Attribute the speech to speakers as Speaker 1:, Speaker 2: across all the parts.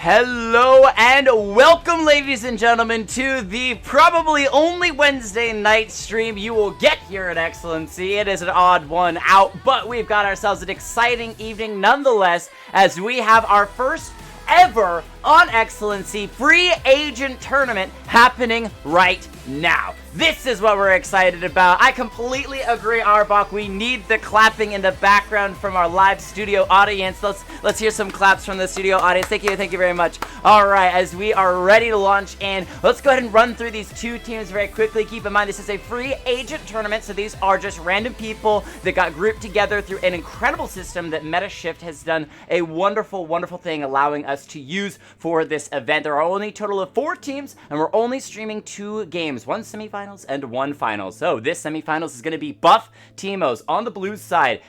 Speaker 1: Hello and welcome, ladies and gentlemen, to the probably only Wednesday night stream you will get here at XLNC. It is an odd one out, but we've got ourselves an exciting evening nonetheless, as we have our first ever on XLNC free agent tournament happening right now. This is what we're excited about. I completely agree, Arbok. We need the clapping in the background from our live studio audience. Let's hear some claps from the studio audience. Thank you very much. All right, as we are ready to launch in, let's go ahead and run through these two teams very quickly. Keep in mind, this is a free agent tournament, so these are just random people that got grouped together through an incredible system that MetaShift has done a wonderful, wonderful thing allowing us to use for this event. There are only a total of 4 teams, and we're only streaming 2 games, 1 semifinals and 1 final. So this semifinals is going to be Buff Teemos on the blue side,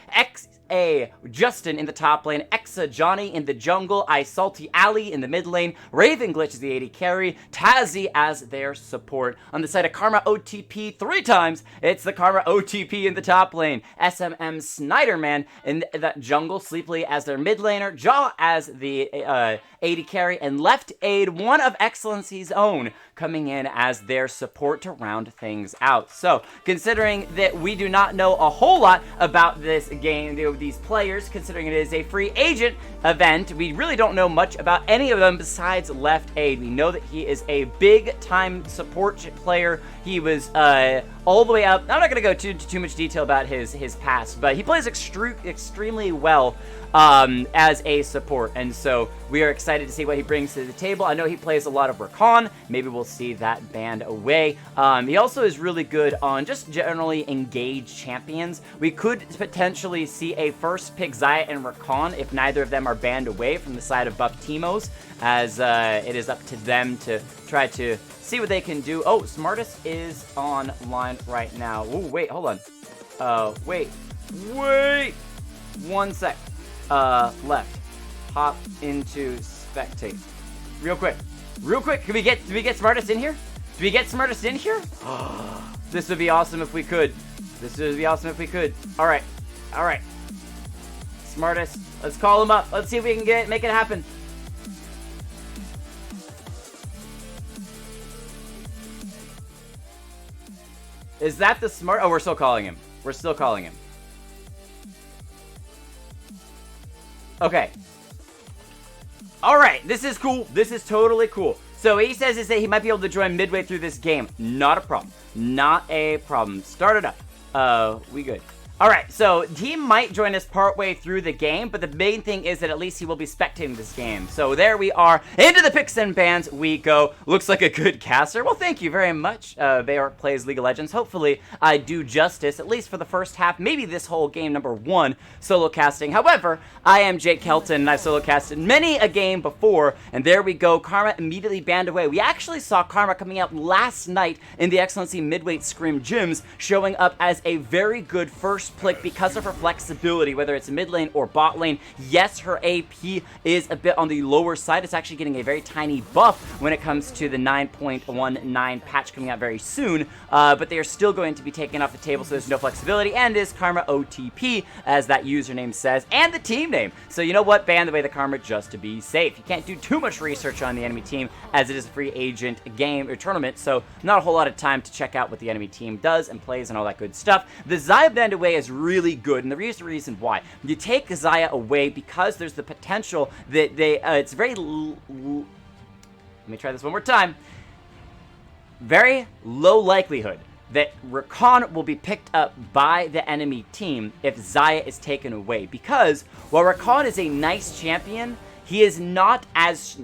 Speaker 1: Justin in the top lane, Exa Johnny in the jungle, Salty Ali in the mid lane, Raven Glitch is the AD carry, Tazzy as their support. On the side of Karma OTP 3 times, it's the Karma OTP in the top lane, SMM Snyderman in the jungle, Sleepily as their mid laner, Jaw as the AD carry, and Left Aid, one of XLNC's own, coming in as their support to round things out. So, considering that we do not know a whole lot about this game, these players, considering it is a free agent event, we really don't know much about any of them besides Left Aid. We know that he is a big-time support player. He was all the way up. I'm not going to go too much detail about his past, but he plays extremely well as a support, and so we are excited to see what he brings to the table. I know he plays a lot of Rakan. Maybe we'll see that banned away. He also is really good on just generally engaged champions. We could potentially see a first pick Xayah and Rakan if neither of them are banned away from the side of Buff Teemos, as it is up to them to try to see what they can do. Oh, Smartest is online right now. Oh, wait, hold on. Wait. 1 sec. Left. Hop into spectate. Real quick. Can we get Smartest in here? Do we get Smartest in here? This would be awesome if we could. Alright. Smartest. Let's call him up. Let's see if we can make it happen. Is that the smart? Oh, we're still calling him. Okay. Alright, this is cool. This is totally cool. So what he says is that he might be able to join midway through this game. Not a problem. Start it up. We good. Alright, so he might join us partway through the game, but the main thing is that at least he will be spectating this game. So there we are. Into the picks and bans we go. Looks like a good caster. Well, thank you very much. Bayark plays League of Legends. Hopefully, I do justice, at least for the first half, maybe this whole game number 1, solo casting. However, I am Jake Kelton, and I've solo casted many a game before, and there we go. Karma immediately banned away. We actually saw Karma coming out last night in the XLNC Midweight Scrim Gyms, showing up as a very good first pick because of her flexibility, whether it's mid lane or bot lane. Yes, her AP is a bit on the lower side. It's actually getting a very tiny buff when it comes to the 9.19 patch coming out very soon, but they are still going to be taken off the table, so there's no flexibility, and is Karma OTP, as that username says, and the team name. So you know what? Ban the way the Karma just to be safe. You can't do too much research on the enemy team, as it is a free agent game or tournament, so not a whole lot of time to check out what the enemy team does and plays and all that good stuff. The Xayah banned away is really good, and the reason why. You take Xayah away because there's the potential that it's very let me try this one more time. Very low likelihood that Rakan will be picked up by the enemy team if Xayah is taken away, because while Rakan is a nice champion, he is not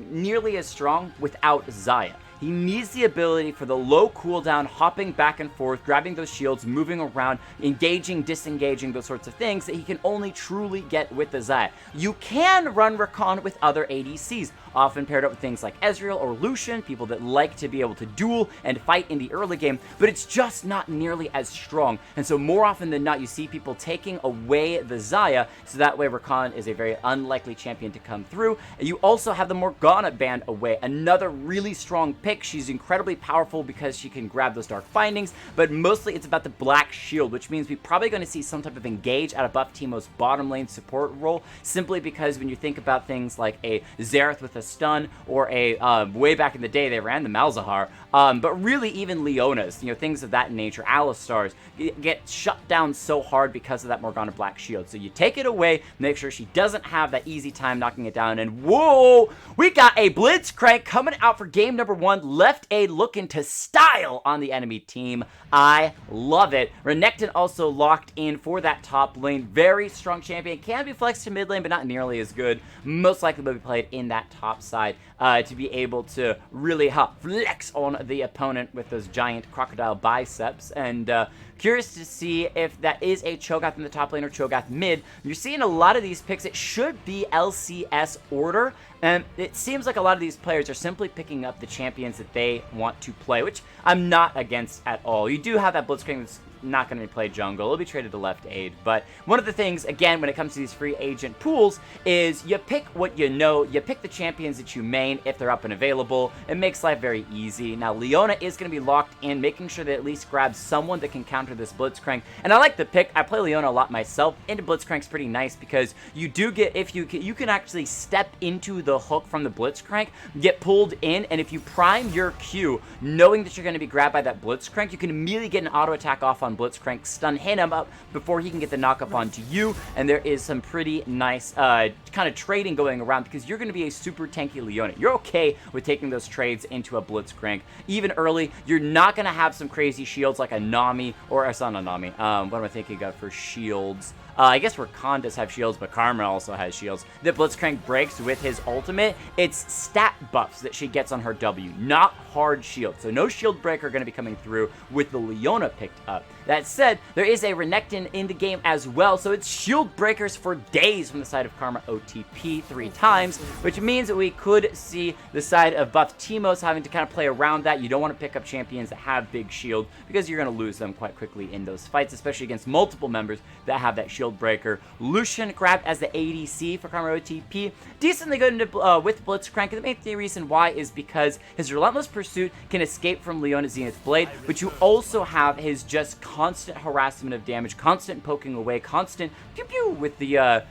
Speaker 1: nearly as strong without Xayah. He needs the ability for the low cooldown, hopping back and forth, grabbing those shields, moving around, engaging, disengaging, those sorts of things that he can only truly get with the Xayah. You can run Rakan with other ADCs, often paired up with things like Ezreal or Lucian, people that like to be able to duel and fight in the early game, but it's just not nearly as strong. And so more often than not, you see people taking away the Xayah, so that way Rakan is a very unlikely champion to come through. And you also have the Morgana banned away, another really strong pick pick. She's incredibly powerful because she can grab those dark findings, but mostly it's about the black shield, which means we're probably going to see some type of engage out of buff Teemos bottom lane support role, simply because when you think about things like a Xerath with a stun, or a, way back in the day they ran the Malzahar, but really even Leona's, things of that nature, Alistars, get shut down so hard because of that Morgana black shield. So you take it away, make sure she doesn't have that easy time knocking it down, and whoa, we got a Blitzcrank coming out for game number 1. Left A looking to style on the enemy team. I love it. Renekton also locked in for that top lane. Very strong champion. Can be flexed to mid lane, but not nearly as good. Most likely will be played in that top side to be able to really flex on the opponent with those giant crocodile biceps. And curious to see if that is a Cho'Gath in the top lane or Cho'Gath mid. You're seeing a lot of these picks. It should be LCS order. And it seems like a lot of these players are simply picking up the champions that they want to play, which I'm not against at all. You do have that Blitzcrank that's not going to play jungle. It'll be traded to left aid. But one of the things, again, when it comes to these free agent pools, is you pick what you know. You pick the champions that you main if they're up and available. It makes life very easy. Now, Leona is going to be locked in, making sure that at least grabs someone that can counter this Blitzcrank. And I like the pick. I play Leona a lot myself. Into Blitzcrank's pretty nice because you do get, if you can actually step into the hook from the Blitzcrank, get pulled in, and if you prime your Q, knowing that you're going to be grabbed by that Blitzcrank, you can immediately get an auto attack off on Blitzcrank, stun him up before he can get the knock up onto you, and there is some pretty nice kind of trading going around because you're going to be a super tanky Leona. You're okay with taking those trades into a Blitzcrank. Even early, you're not going to have some crazy shields like a Nami, or it's not a Nami. What am I thinking of for shields? I guess Rakan does have shields, but Karma also has shields. That Blitzcrank breaks with his ultimate. It's stat buffs that she gets on her W, not hard shield. So no shield breaker going to be coming through with the Leona picked up. That said, there is a Renekton in the game as well, so it's shield breakers for days from the side of Karma OTP 3 times, which means that we could see the side of buff Teemos having to kind of play around that. You don't want to pick up champions that have big shield because you're going to lose them quite quickly in those fights, especially against multiple members that have that shield breaker. Lucian grabbed as the ADC for Karma OTP. Decently good into, with Blitzcrank, and the main reason why is because his Relentless Pursuit can escape from Leona's Zenith Blade, but you also have his just constant harassment of damage, constant poking away, constant pew pew with the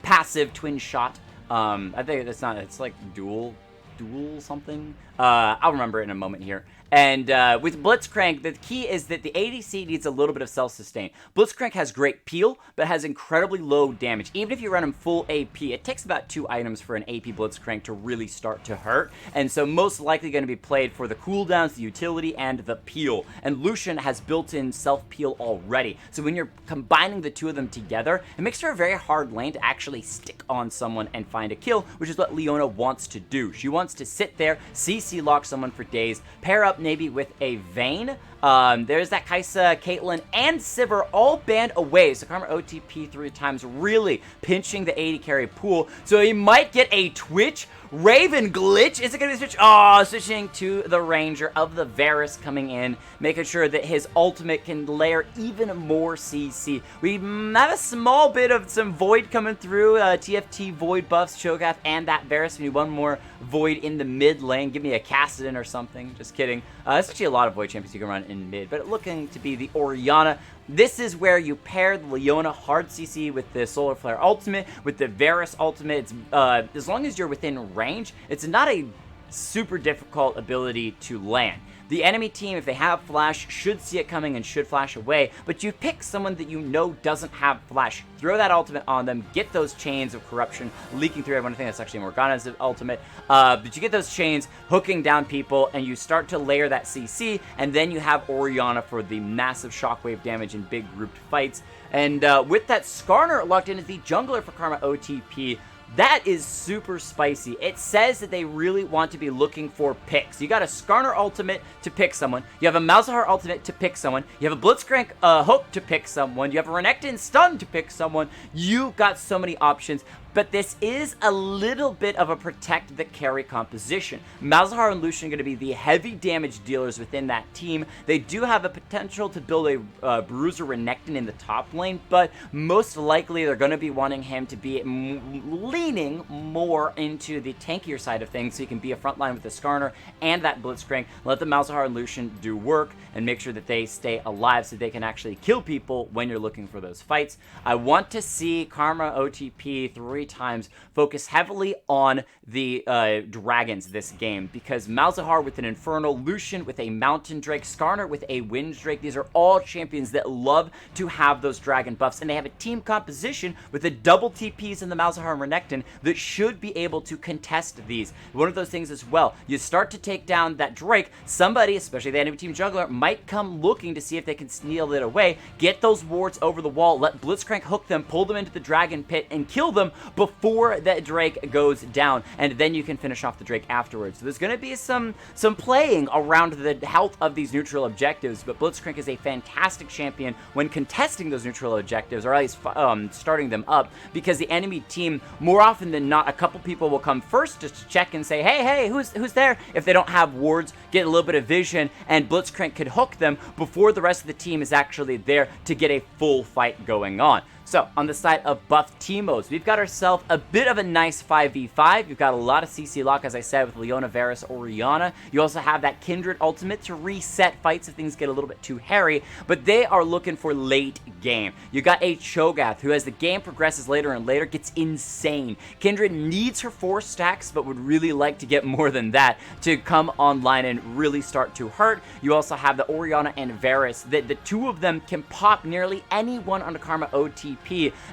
Speaker 1: passive twin shot. I think it's like dual something. I'll remember it in a moment here. And with Blitzcrank, the key is that the ADC needs a little bit of self-sustain. Blitzcrank has great peel, but has incredibly low damage. Even if you run him full AP, it takes about 2 items for an AP Blitzcrank to really start to hurt. And so most likely going to be played for the cooldowns, the utility, and the peel. And Lucian has built-in self-peel already. So when you're combining the two of them together, it makes her a very hard lane to actually stick on someone and find a kill, which is what Leona wants to do. She wants to sit there, CC lock someone for days, pair up maybe with a Vayne. There's that Kai'Sa, Caitlyn, and Sivir all banned away. So Karma OTP 3 times, really pinching the AD carry pool. So he might get a Twitch. Raven glitch. Is it going to be switch? Oh, switching to the Ranger of the Varus coming in, making sure that his ultimate can layer even more CC. We have a small bit of some Void coming through. TFT Void buffs, Cho'Gath, and that Varus. We need one more Void in the mid lane. Give me a Kassadin or something. Just kidding. There's actually a lot of Void champions you can run in mid, but looking to be the Orianna. This is where you pair the Leona hard CC with the Solar Flare ultimate, with the Varus ultimate. It's, as long as you're within range, it's not a super difficult ability to land. The enemy team, if they have flash, should see it coming and should flash away, but you pick someone that you know doesn't have flash. Throw that ultimate on them, get those chains of corruption leaking through everyone. I think that's actually Morgana's ultimate. But you get those chains hooking down people, and you start to layer that CC, and then you have Orianna for the massive shockwave damage in big grouped fights. And with that, Skarner locked in as the jungler for Karma OTP. That is super spicy. It says that they really want to be looking for picks. You got a Skarner ultimate to pick someone. You have a Malzahar ultimate to pick someone. You have a Blitzcrank hook to pick someone. You have a Renekton stun to pick someone. You got so many options. but this is a little bit of a protect the carry composition. Malzahar and Lucian are going to be the heavy damage dealers within that team. They do have a potential to build a Bruiser Renekton in the top lane, but most likely they're going to be wanting him to be leaning more into the tankier side of things, so he can be a frontline with the Skarner and that Blitzcrank. Let the Malzahar and Lucian do work and make sure that they stay alive so they can actually kill people when you're looking for those fights. I want to see Karma OTP 3 times focus heavily on the dragons this game, because Malzahar with an Infernal, Lucian with a Mountain Drake, Skarner with a Wind Drake, these are all champions that love to have those dragon buffs, and they have a team composition with the double TPs in the Malzahar and Renekton that should be able to contest these. One of those things as well, you start to take down that Drake, somebody, especially the enemy team jungler, might come looking to see if they can steal it away, get those wards over the wall, let Blitzcrank hook them, pull them into the dragon pit, and kill them before that Drake goes down, and then you can finish off the Drake afterwards. So there's going to be some playing around the health of these neutral objectives, but Blitzcrank is a fantastic champion when contesting those neutral objectives, or at least starting them up, because the enemy team, more often than not, a couple people will come first just to check and say, hey, who's there? If they don't have wards, get a little bit of vision, and Blitzcrank could hook them before the rest of the team is actually there to get a full fight going on. So, on the side of buff Teemos, we've got ourselves a bit of a nice 5v5. You've got a lot of CC lock, as I said, with Leona, Varus, Orianna. You also have that Kindred ultimate to reset fights if things get a little bit too hairy, but they are looking for late game. You got a Cho'Gath, who as the game progresses later and later, gets insane. Kindred needs her 4 stacks, but would really like to get more than that to come online and really start to hurt. You also have the Orianna and Varus, that the two of them can pop nearly anyone on the Karma OTP,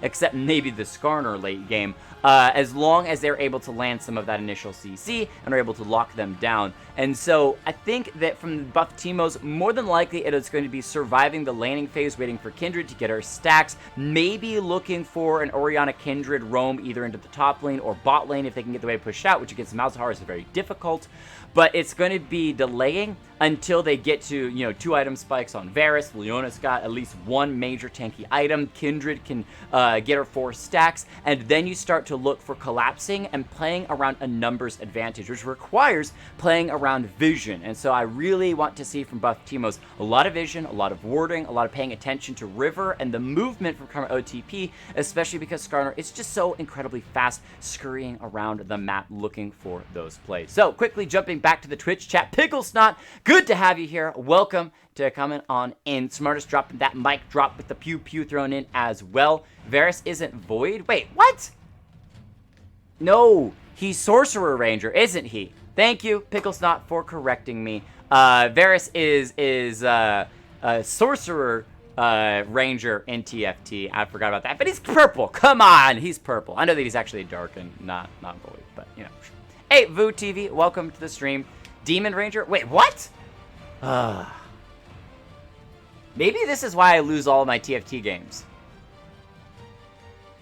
Speaker 1: except maybe the Skarner late game, as long as they're able to land some of that initial CC and are able to lock them down. And so I think that from the buff Teemos, more than likely it is going to be surviving the laning phase, waiting for Kindred to get her stacks, maybe looking for an Orianna Kindred roam either into the top lane or bot lane if they can get the wave pushed out, which against Malzahar is very difficult. But it's going to be delaying until they get to, 2 item spikes on Varus. Leona's got at least 1 major tanky item. Kindred can get her 4 stacks. And then you start to look for collapsing and playing around a numbers advantage, which requires playing around vision. And so I really want to see from buff Teemos a lot of vision, a lot of warding, a lot of paying attention to River and the movement from Karma OTP, especially because Skarner is just so incredibly fast, scurrying around the map looking for those plays. So quickly jumping back to the Twitch chat, Picklesnot, good to have you here. Welcome to coming on in. Smartest dropping that mic drop with the pew pew thrown in as well. Varus isn't Void. Wait, what? No, he's Sorcerer Ranger, isn't he? Thank you, Picklesnot, for correcting me. Varus is Sorcerer Ranger in TFT. I forgot about that, but he's purple. Come on, he's purple. I know that he's actually dark and not Void, but Hey, Vu TV, welcome to the stream. Demon Ranger? Wait, what? Maybe this is why I lose all of my TFT games.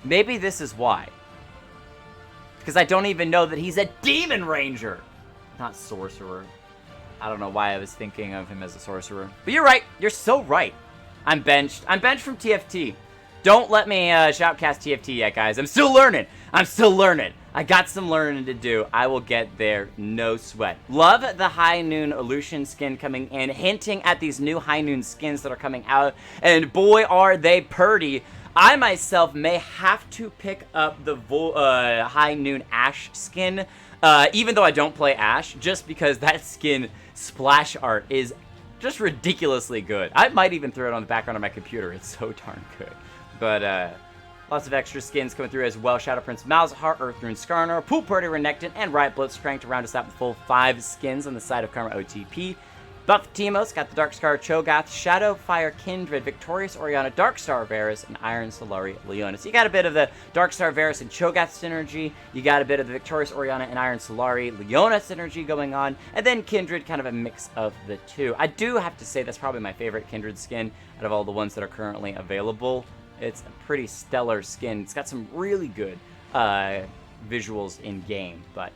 Speaker 1: Maybe this is why. Because I don't even know that he's a Demon Ranger. Not Sorcerer. I don't know why I was thinking of him as a Sorcerer. But you're right. You're so right. I'm benched. I'm benched from TFT. Don't let me shoutcast TFT yet, guys. I'm still learning. I got some learning to do. I will get there, no sweat. Love the High Noon Illusion skin coming in, hinting at these new High Noon skins that are coming out, and boy, are they purty. I myself may have to pick up the High Noon Ash skin, even though I don't play Ash, just because that skin splash art is just ridiculously good. I might even throw it on the background of my computer. It's so darn good. But, lots of extra skins coming through as well. Shadow Prince Malzahar, Earthrune Skarner, Pool Party Renekton, and Riot Blitzcrank to round us out with full 5 skins on the side of Karma OTP. Buff Teemos got the Darkscar Cho'Gath, Shadowfire Kindred, Victorious Orianna, Darkstar Varus, and Iron Solari Leona. So you got a bit of the Darkstar Varus and Cho'Gath synergy, you got a bit of the Victorious Orianna and Iron Solari Leona synergy going on, and then Kindred, kind of a mix of the two. I do have to say that's probably my favorite Kindred skin out of all the ones that are currently available. It's a pretty stellar skin. It's got some really good visuals in game, but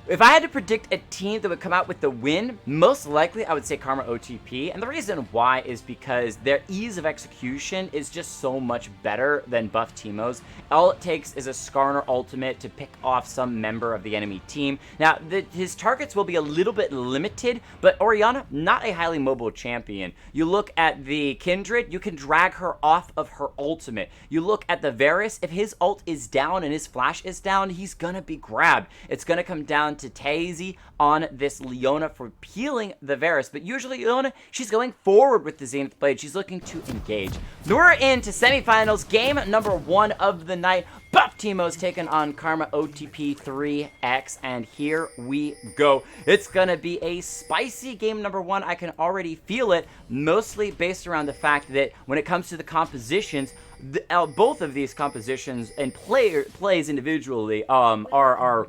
Speaker 1: If I had to predict a team that would come out with the win, most likely I would say Karma OTP. And the reason why is because their ease of execution is just so much better than buff Teemos. All it takes is a Skarner ultimate to pick off some member of the enemy team. Now, his targets will be a little bit limited, but Orianna, not a highly mobile champion. You look at the Kindred, you can drag her off of her ultimate. You look at the Varus, if his ult is down and his flash is down, he's gonna be grabbed. It's gonna come down to Tazy on this Leona for peeling the Varus, but usually Leona, she's going forward with the Zenith Blade. She's looking to engage. We're into semifinals, game number 1 of the night. Buff Teemos taking on Karma OTP 3X, and here we go. It's gonna be a spicy game number 1. I can already feel it, mostly based around the fact that when it comes to the compositions, both of these compositions and plays individually are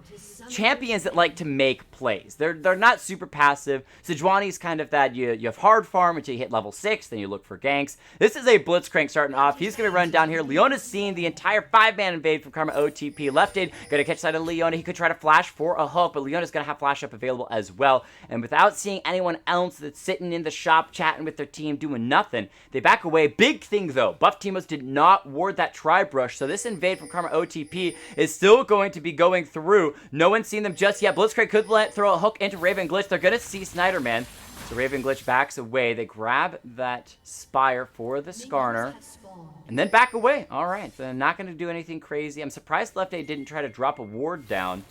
Speaker 1: champions that like to make plays. They're not super passive. Sejuani's kind of that you have hard farm until you hit level 6, then you look for ganks. This is a Blitzcrank starting off. He's going to run down here. Leona's seeing the entire 5-man invade from Karma OTP. Left aid, going to catch sight of Leona. He could try to flash for a hook, but Leona's going to have flash up available as well. And without seeing anyone else that's sitting in the shop chatting with their team doing nothing, they back away. Big thing though, Buff Teemos did not ward that tri-brush, so this invade from Karma OTP is still going to be going through. No one's seen them just yet. Blitzcrank could throw a hook into Raven Glitch. They're going to see Snyderman. So Raven Glitch backs away. They grab that Spire for the Skarner. And then back away. Alright, so not going to do anything crazy. I'm surprised Left A didn't try to drop a ward down.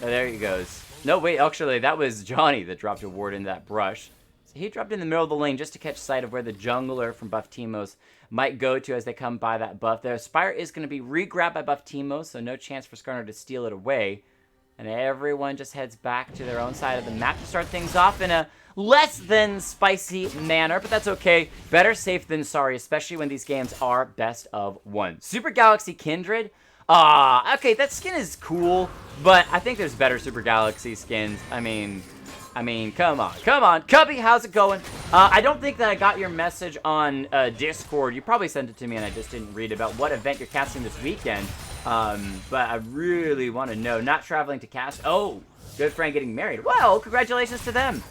Speaker 1: Oh, there he goes. No, wait, actually, that was Johnny that dropped a ward in that brush. So he dropped in the middle of the lane just to catch sight of where the jungler from Buff Teemos might go to as they come by that buff. Their Spire is going to be re-grabbed by Buff Teemos, so no chance for Skarner to steal it away. And everyone just heads back to their own side of the map to start things off in a less than spicy manner, but that's okay. Better safe than sorry, especially when these games are best of 1. Super Galaxy Kindred. Okay, that skin is cool, but I think there's better Super Galaxy skins. I mean, come on. Cubby, how's it going? I don't think that I got your message on Discord. You probably sent it to me and I just didn't read about what event you're casting this weekend. But I really want to know. Not traveling to cast. Oh, good friend getting married. Well, congratulations to them.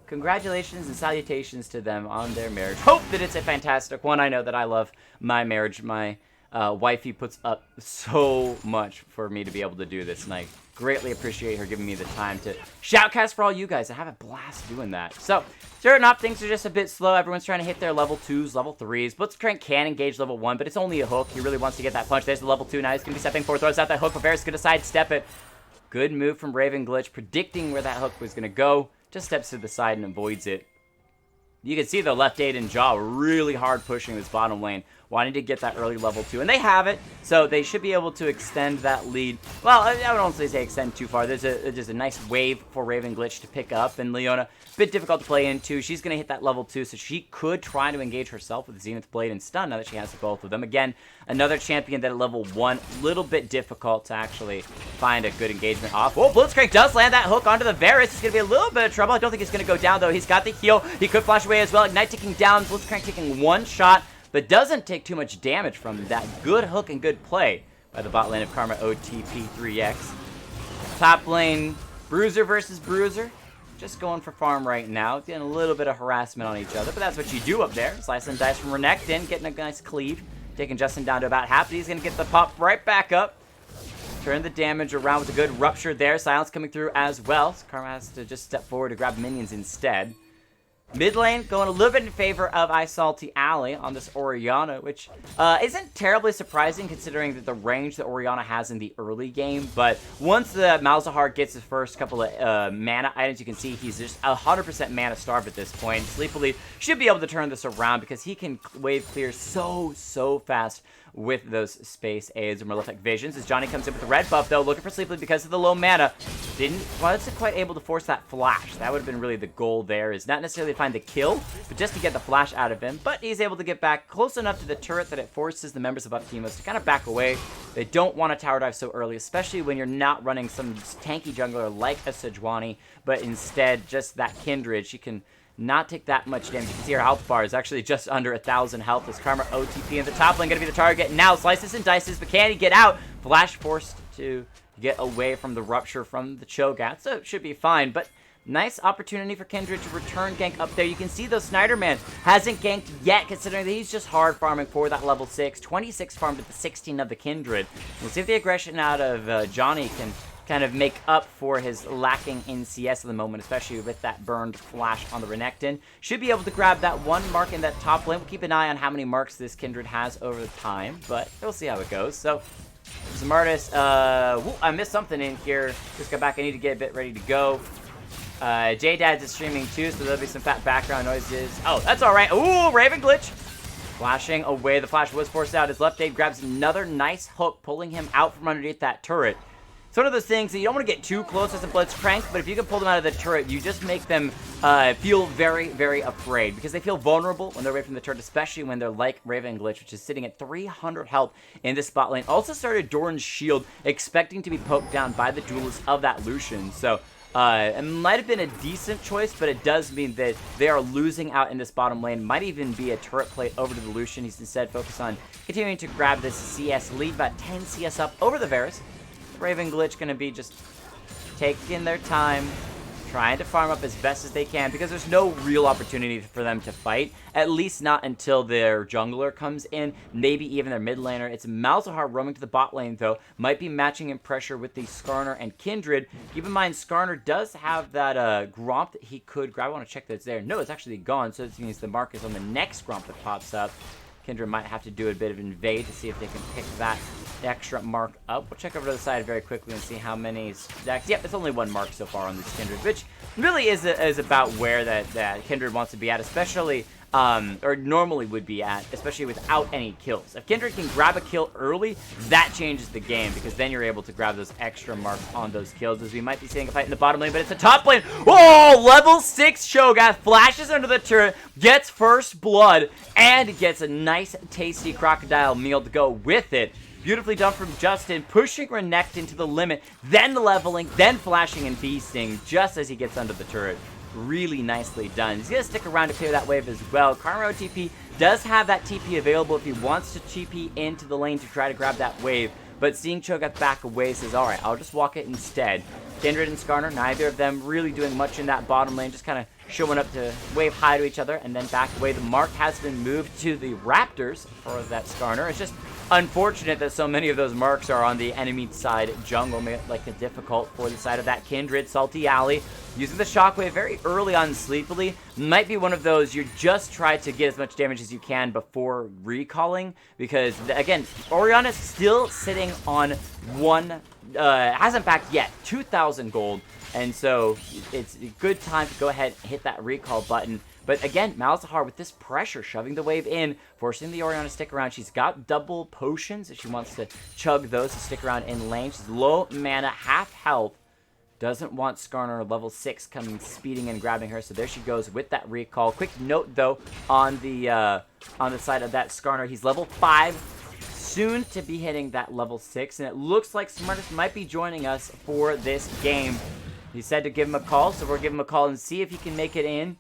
Speaker 1: Congratulations and salutations to them on their marriage. Hope that it's a fantastic one. I know that I love my marriage. My wifey puts up so much for me to be able to do this, and I greatly appreciate her giving me the time to shoutcast for all you guys. I have a blast doing that. So, starting off, things are just a bit slow. Everyone's trying to hit their level 2s, level 3s. Blitzcrank can engage level 1, but it's only a hook. He really wants to get that punch. There's the level 2. Now he's going to be stepping forward, throws out that hook, but Varus is going to sidestep it. Good move from Raven Glitch, predicting where that hook was going to go. Just steps to the side and avoids it. You can see the left aid and Jaw really hard pushing this bottom lane, wanting to get that early level 2, and they have it, so they should be able to extend that lead. Well, I would honestly say extend too far. There's just a nice wave for Raven Glitch to pick up, and Leona, a bit difficult to play into. She's going to hit that level 2, so she could try to engage herself with Zenith Blade and Stun now that she has both of them. Again, another champion that at level 1, little bit difficult to actually find a good engagement off. Oh, Blitzcrank does land that hook onto the Varus. He's going to be a little bit of trouble. I don't think he's going to go down, though. He's got the heal. He could flash away as well. Ignite ticking down. Blitzcrank taking one shot, but doesn't take too much damage from that good hook and good play by the bot lane of Karma OTP 3X. Top lane, Bruiser versus Bruiser. Just going for farm right now. Getting a little bit of harassment on each other, but that's what you do up there. Slice and dice from Renekton, getting a nice cleave. Taking Justin down to about half, but he's going to get the pop right back up. Turn the damage around with a good rupture there. Silence coming through as well. So Karma has to just step forward to grab minions instead. Mid lane going a little bit in favor of Salty Alley on this Orianna, which isn't terribly surprising considering that the range that Orianna has in the early game. But once the Malzahar gets his first couple of mana items, you can see he's just 100% mana starved at this point. Sleepily should be able to turn this around because he can wave clear so fast with those space aids and Malefic Visions. As Johnny comes in with the red buff, though, looking for Sleepily because of the low mana. Wasn't quite able to force that flash. That would have been really the goal there, is not necessarily to find the kill, but just to get the flash out of him. But he's able to get back close enough to the turret that it forces the members of Buff Teemos to kind of back away. They don't want to tower dive so early, especially when you're not running some tanky jungler like a Sejuani, but instead just that Kindred. She can not take that much damage. You can see her health bar is actually just under 1,000 health as Karma OTP in the top lane going to be the target. Now slices and dices, but can he get out? Flash forced to get away from the rupture from the Cho'Gath, so it should be fine. But nice opportunity for Kindred to return gank up there. You can see though Snyderman hasn't ganked yet, considering that he's just hard farming for that level 6. 26 farmed at the 16 of the Kindred. We'll see if the aggression out of Johnny can kind of make up for his lacking in CS at the moment, especially with that burned flash on the Renekton. Should be able to grab that one mark in that top lane. We'll keep an eye on how many marks this Kindred has over time, but we'll see how it goes. So, Smartest, I missed something in here. Just got back, I need to get a bit ready to go. J-Dad's is streaming too, so there'll be some fat background noises. Oh, that's alright. Ooh, Raven glitch. Flashing away. The flash was forced out. His left aid grabs another nice hook, pulling him out from underneath that turret. It's one of those things that you don't want to get too close as a Blitzcrank, but if you can pull them out of the turret, you just make them feel very, very afraid, because they feel vulnerable when they're away from the turret, especially when they're like Raven Glitch, which is sitting at 300 health in this bot lane. Also started Doran's shield, expecting to be poked down by the duelist of that Lucian. So it might have been a decent choice, but it does mean that they are losing out in this bottom lane. Might even be a turret play over to the Lucian. He's instead focused on continuing to grab this CS lead, about 10 CS up over the Varus. Raven Glitch going to be just taking their time, trying to farm up as best as they can, because there's no real opportunity for them to fight, at least not until their jungler comes in, maybe even their mid laner. It's Malzahar roaming to the bot lane, though, might be matching in pressure with the Skarner and Kindred. Keep in mind, Skarner does have that Gromp that he could grab. I want to check that it's there. No, it's actually gone, so this means the mark is on the next Gromp that pops up. Kindred might have to do a bit of invade to see if they can pick that extra mark up. We'll check over to the side very quickly and see how many stacks. Yep, it's only one mark so far on this Kindred, which really is about where that Kindred wants to be at, especially, or normally would be at, especially without any kills. If Kindred can grab a kill early, that changes the game, because then you're able to grab those extra marks on those kills, as we might be seeing a fight in the bottom lane, but it's a top lane. Oh, level 6 Cho'Gath flashes under the turret, gets first blood, and gets a nice, tasty crocodile meal to go with it. Beautifully done from Justin, pushing Renekton to the limit, then leveling, then flashing and beasting just as he gets under the turret. Really nicely done. He's going to stick around to clear that wave as well. Karma OTP does have that TP available if he wants to TP into the lane to try to grab that wave, but seeing Cho'Gath back away says, alright, I'll just walk it instead. Kindred and Skarner, neither of them really doing much in that bottom lane, just kind of showing up to wave hi to each other and then back away. The mark has been moved to the Raptors for that Skarner. It's just unfortunate that so many of those marks are on the enemy side jungle, make it like it difficult for the side of that Kindred. Salty Alley using the shockwave very early on sleepily. Might be one of those you just try to get as much damage as you can before recalling, because again, Orianna's still sitting on one, hasn't backed yet, 2,000 gold, and so it's a good time to go ahead and hit that recall button. But again, Malzahar with this pressure, shoving the wave in, forcing the Orianna to stick around. She's got double potions if she wants to chug those to stick around in lane. She's low mana, half health. Doesn't want Skarner level 6 coming speeding and grabbing her, so there she goes with that recall. Quick note though on the side of that Skarner, he's level 5, soon to be hitting that level 6, and it looks like Smartest might be joining us for this game. He said to give him a call, so we'll give him a call and see if he can make it in.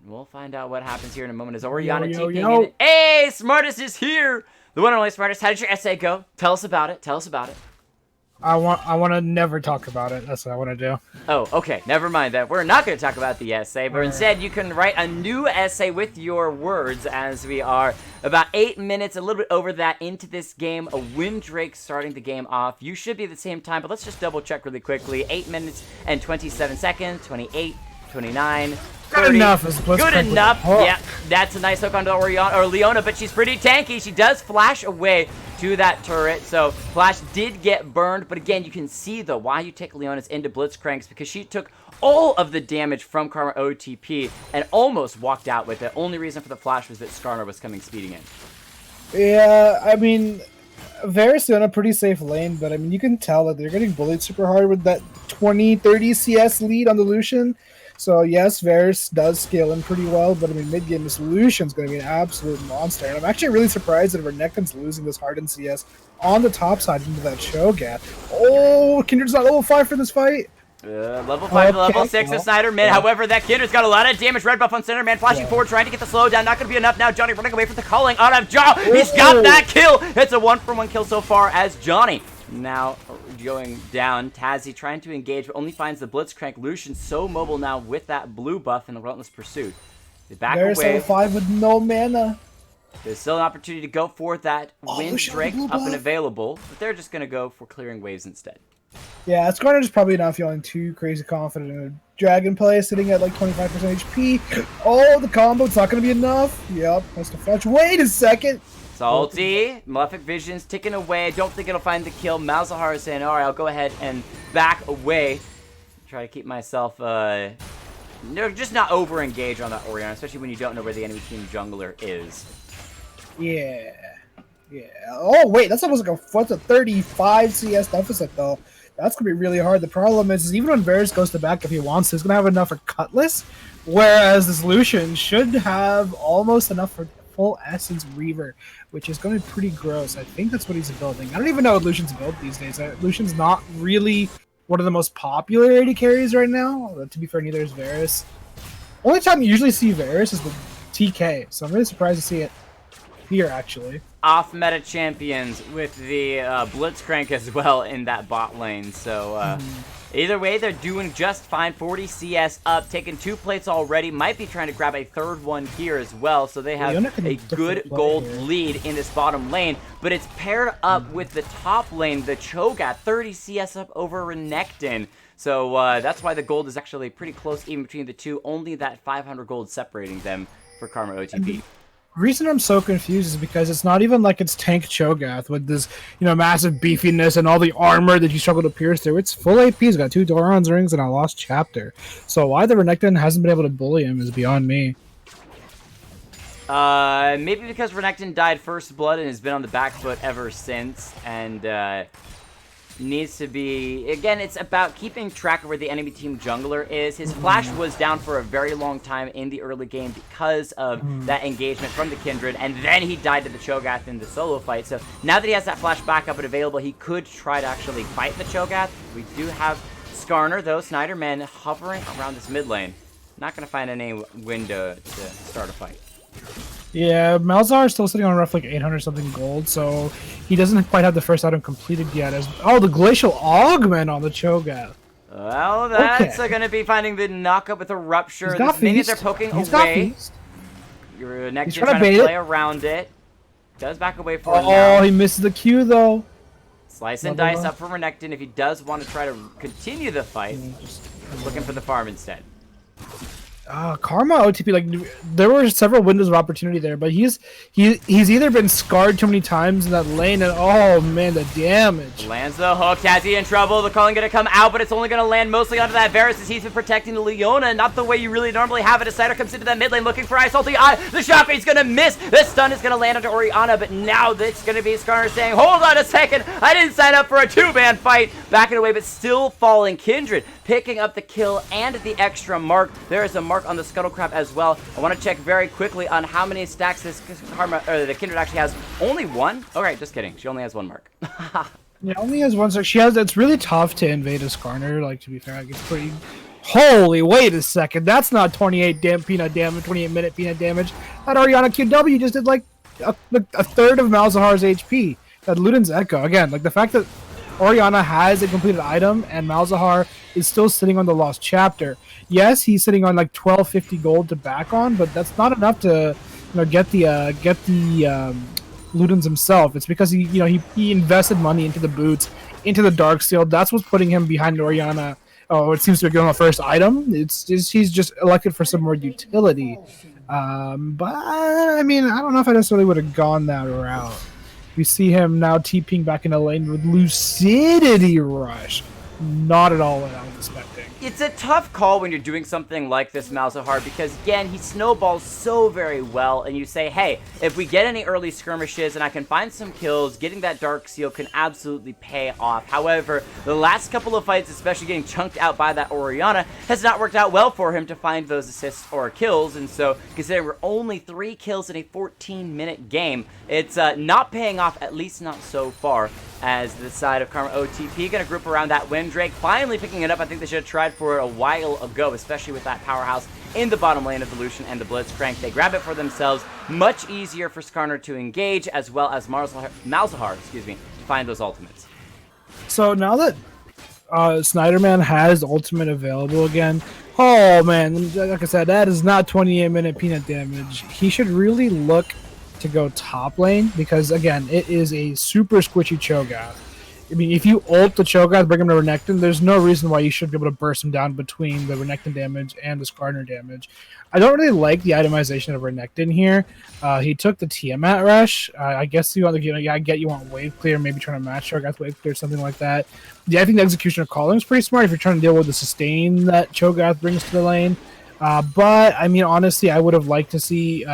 Speaker 1: We'll find out what happens here in a moment. Is Orianna TPing in? Hey, Smartest is here! The one and only Smartest. How did your essay go? Tell us about it. Tell us about it.
Speaker 2: I want to never talk about it. That's what I want to do.
Speaker 1: Oh, okay. Never mind that. We're not going to talk about the essay, but instead you can write a new essay with your words, as we are about 8 minutes, a little bit over that, into this game. A Windrake starting the game off. You should be at the same time, but let's just double check really quickly. 8 minutes and 27 seconds, 28, 29... 30.
Speaker 2: Good enough as
Speaker 1: Good enough. Yeah, that's a nice hook onto Orianna or Leona, but she's pretty tanky. She does flash away to that turret, so Flash did get burned. But again, you can see though why you take Leona's into Blitzcranks, because she took all of the damage from Karma OTP and almost walked out with it. Only reason for the flash was that Skarner was coming speeding in.
Speaker 2: Yeah, I mean, Varus on a pretty safe lane, but I mean, you can tell that they're getting bullied super hard with that 20-30 CS lead on the Lucian. So yes, Varus does scale in pretty well, but I mean, mid-game, this Lucian's going to be an absolute monster. And I'm actually really surprised that Renekton's losing this hard in CS on the top side into that Cho'Gath. Oh, Kindred's not level 5 for this fight.
Speaker 1: Level 5 to level 6 of Snyder mid. However, that Kindred's got a lot of damage. Red buff on Center Man flashing forward, trying to get the slowdown. Not going to be enough now. Johnny running away from the calling out of Jaw. He's got that kill. It's a 1-for-1 kill so far as Johnny Now going down, Tazzy trying to engage, but only finds the Blitzcrank. Lucian so mobile now with that blue buff and the Relentless Pursuit. They back
Speaker 2: There's
Speaker 1: away.
Speaker 2: 5 with no mana.
Speaker 1: There's still an opportunity to go for that Wind Drake up and available, but they're just going to go for clearing waves instead.
Speaker 2: Yeah, Skarner is probably not feeling too crazy confident in a Dragon play, sitting at like 25% HP. Oh, the combo, it's not going to be enough. Yep, has to fetch. Wait a second.
Speaker 1: Salty, Malefic Vision's ticking away. I don't think it'll find the kill. Malzahar is saying, alright, I'll go ahead and back away. Try to keep myself, just not over-engage on that Orianna, especially when you don't know where the enemy team jungler is.
Speaker 2: Yeah. Yeah. Oh, wait, that's almost like what's a 35 CS deficit, though. That's going to be really hard. The problem is even when Varus goes to back if he wants to, he's going to have enough for Cutlass, whereas this Lucian should have almost enough for full Essence Reaver, which is going to be pretty gross. I think that's what he's building. I don't even know what Lucian's built these days. Lucian's not really one of the most popular AD carries right now. To be fair, neither is Varus. Only time you usually see Varus is with TK, so I'm really surprised to see it here, actually.
Speaker 1: Off-meta champions with the Blitzcrank as well in that bot lane. So either way, they're doing just fine. 40 CS up, taking 2 plates already. Might be trying to grab a 3rd one here as well. So they have a good gold lead in this bottom lane. But it's paired up with the top lane, the Cho'Gath, 30 CS up over Renekton. So that's why the gold is actually pretty close even between the two. Only that 500 gold separating them for Karma OTP.
Speaker 2: The reason I'm so confused is because it's not even like it's tank Cho'Gath with this, massive beefiness and all the armor that you struggle to pierce through. It's full AP. He's got 2 Doran's rings and a lost chapter. So why the Renekton hasn't been able to bully him is beyond me.
Speaker 1: Maybe because Renekton died first blood and has been on the back foot ever since, and needs to be, again, it's about keeping track of where the enemy team jungler is. His flash was down for a very long time in the early game because of that engagement from the Kindred, and then he died to the Cho'Gath in the solo fight. So now that he has that flash back up and available, he could try to actually fight the Cho'Gath. We do have Skarner, though, Snyderman hovering around this mid lane. Not going to find any window to start a fight.
Speaker 2: Yeah, Malzahar is still sitting on roughly 800 something gold, so he doesn't quite have the first item completed yet. The Glacial Augment on the Cho'Gath.
Speaker 1: Well, that's going to be finding the knockup with a Rupture. The minions are poking away. Your next trying to play around it. Does back away for now.
Speaker 2: Oh, he misses the Q, though.
Speaker 1: Slice and dice up for Renekton if he does want to try to continue the fight. Looking for the farm instead.
Speaker 2: Karma OTP, there were several windows of opportunity there, but he's either been scarred too many times in that lane, and oh man, the damage.
Speaker 1: Lands the hook. Tazzy in trouble. The calling gonna come out, but it's only gonna land mostly onto that Varus as he's been protecting the Leona, not the way you really normally have it. A Decider comes into that mid lane looking for Ice Ulti. The shotgun's gonna miss. The stun is gonna land onto Orianna, but now it's gonna be Skarner saying, hold on a second, I didn't sign up for a 2-man fight. Backing away, but still falling. Kindred picking up the kill and the extra mark. There is a mark on the Scuttle Crab as well. I want to check very quickly on how many stacks this the Kindred actually has. Only 1? Alright, just kidding. She only has 1 mark.
Speaker 2: Yeah, only has 1 stack. It's really tough to invade a Skarner, to be fair. It's pretty... Holy, wait a second. That's not 28 peanut damage, 28 minute peanut damage. That Orianna QW just did a third of Malzahar's HP. That Luden's Echo. Again, the fact that Orianna has a completed item and Malzahar is still sitting on the lost chapter. Yes, he's sitting on 1250 gold to back on, but that's not enough to get the Ludens himself. It's because he invested money into the boots, into the Darksteel. That's what's putting him behind Orianna. Oh, it seems to be going on the first item. He's just elected for some more utility. But I mean, I don't know if I necessarily would have gone that route. We see him now TPing back in the lane with Lucidity Rush. Not at all what I was expecting.
Speaker 1: It's a tough call when you're doing something like this, Malzahar, because, again, he snowballs so very well, and you say, hey, if we get any early skirmishes and I can find some kills, getting that Dark Seal can absolutely pay off. However, the last couple of fights, especially getting chunked out by that Orianna, has not worked out well for him to find those assists or kills, and so, considering we're only 3 kills in a 14-minute game, it's not paying off, at least not so far, as the side of Karma OTP going to group around that Wind Drake, finally picking it up. I think they should have tried for it a while ago, especially with that powerhouse in the bottom lane of the Lucian and the Blitzcrank. They grab it for themselves. Much easier for Skarner to engage, as well as Malzahar, to find those ultimates.
Speaker 2: So now that Snyderman has ultimate available again, oh man, like I said, that is not 28-minute peanut damage. He should really look to go top lane because, again, it is a super squishy Cho'Gath. I mean, if you ult the Cho'Gath, bring him to Renekton, there's no reason why you should be able to burst him down between the Renekton damage and the Skarner damage. I don't really like the itemization of Renekton here. He took the Tiamat rush. I guess you want I get you want wave clear, maybe trying to match Cho'Gath wave clear, something like that. Yeah, I think the execution of calling is pretty smart if you're trying to deal with the sustain that Cho'Gath brings to the lane. But I mean, honestly, I would have liked to see